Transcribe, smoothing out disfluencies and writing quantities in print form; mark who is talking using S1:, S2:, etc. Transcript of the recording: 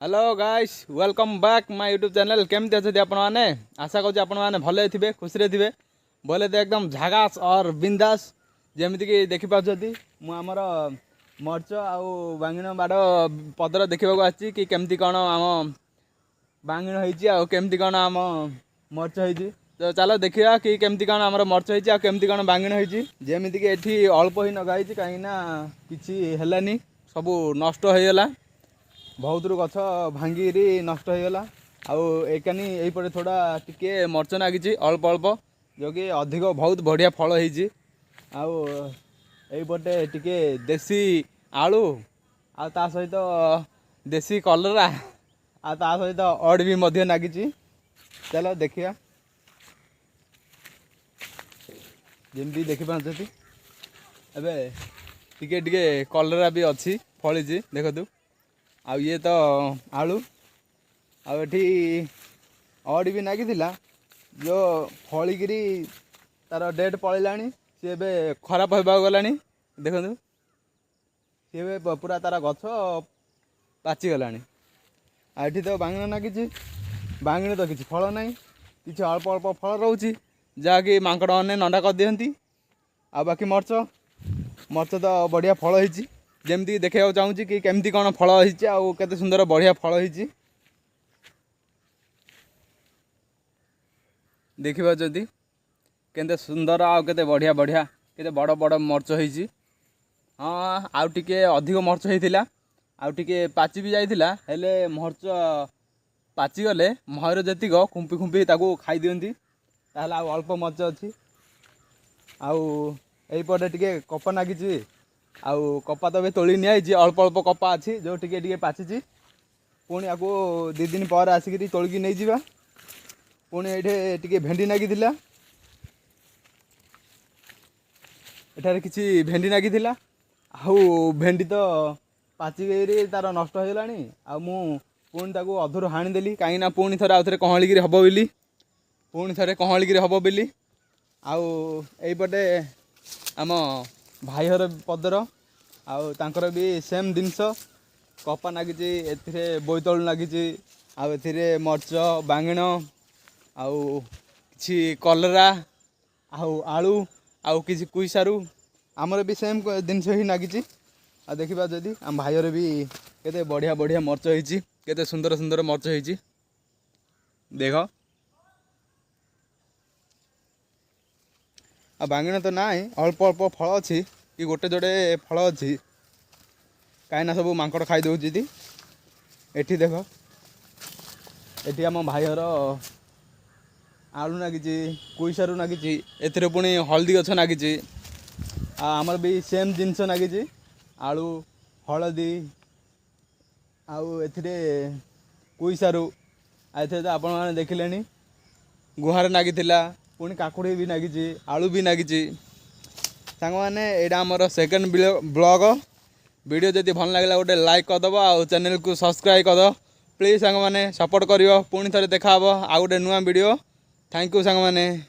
S1: Hello guys welcome back my YouTube channel केमती अच्छे आपण मैंने आशा करूँ आपण मैंने भले थे खुशी थे बोले तो एकदम झागास और बिंदास जमीक देखिपुं मुझर मर्च आउ बांगण बाड़ पदर देखा आसी कि केमती कौन आम बांगण होमती कौन आम मर्च हो तो चलो देखा कि केमती कौन आम मर्च होमती कौन बांगण होमती ये अल्प ही नगाई कहीं कि सब नष्ट हो गला बहुत गछ भांगी नष्ट हो गला आकानी यहीपटे थोड़ा टिके मर्च नागी अल्प अल्प जो कि अधिक बहुत बढ़िया फल होपटे टिके देसी आलू आ सहित देसी कलरा आ सहित अड़ भी नागी। चलो देखिए जमी देखिपारे टिके टिके कलरा भी अच्छी फली देखु आ ये तो आलू आठी अड़ भी नागी जो फलिकी तार डेट पलैला सी खराब होगा गला देखु सी पूरा तार गछ पाचिगला आठी तो बांगण नागी बांगणी तो किसी फल ना कि अल्प अल्प फल रोचे जहाँकि मांकड़ मैंने नंडा कर दिखती आ बाकी मर्च मर्च तो बढ़िया फल होती जमती देखा चाहूँगी कि केमती कौन फल होते सुंदर बढ़िया फल हो देखा के सुंदर आते बढ़िया बढ़िया के बड़ बड़ मर्च हो हाँ आउ टिके अधिक मर्च होता आउ टिके पाची भी जाइला हेले मर्च पाचिगले मयूर जेतिक खुंपी खुंपी ताकू खाई दिखती ताहले आउ अल्प मर्च अच्छी आईपटे टिके कपा नागी आउ कपा तो भी तोली नि अल्प अल्प कपा अच्छी जो टिके टिके पाची पुणी आपको 2 दिन पर आसिक तोलिकी नहीं जावा पुणी ये टिके भेंडी नागी एठारे किसी भेंडी नागी आउ भेंडी तो पाचिक तार नष्ट हो गला पुणी ताकू अधूर हाणीदेली कहीं पुणी थे आउ थे कहलिक हम बोली पुणी थे कहलिक हम बोली आईपटे आम भाईर पदर आर भी सेम जिनस कपा नागी ए बोईतलू नागी मर्च बांगण आउ कि कलरा आलू आउ कि कुईसारू आमर भी सेम जिनस ही नागी आ देखा जदि आम भाईर भी केते बढ़िया बढ़िया मर्च होती केते सुंदर सुंदर मर्च होती देख आ बांगण तो ना अल्प अल्प फल अच्छी कि गोटे जोड़े फल अच्छी कहीं सब मांकड़ खाई दौर एठी देख एठी आम भाईर आलू नागी कुईसारू नागी ए पुणी हलदी गछ नागी आमर भी सेम जिनस नागी आलू हलदी आउ ए कुईसारू तो आपण मैंने देखिले गुहार नागी पुणी काकुड़ी भी नागी आलू भी नागी सांग मैंने यहाँ आमर सेकेंड ब्लॉग वीडियो जदि भल लगे गोटे लाइक करदब आ चैनल को सब्सक्राइब करद प्लीज सांग मैंने सपोर्ट कर पुणी थे देखा आउ गोटे नुआ वीडियो थैंक यू सांग मैंने।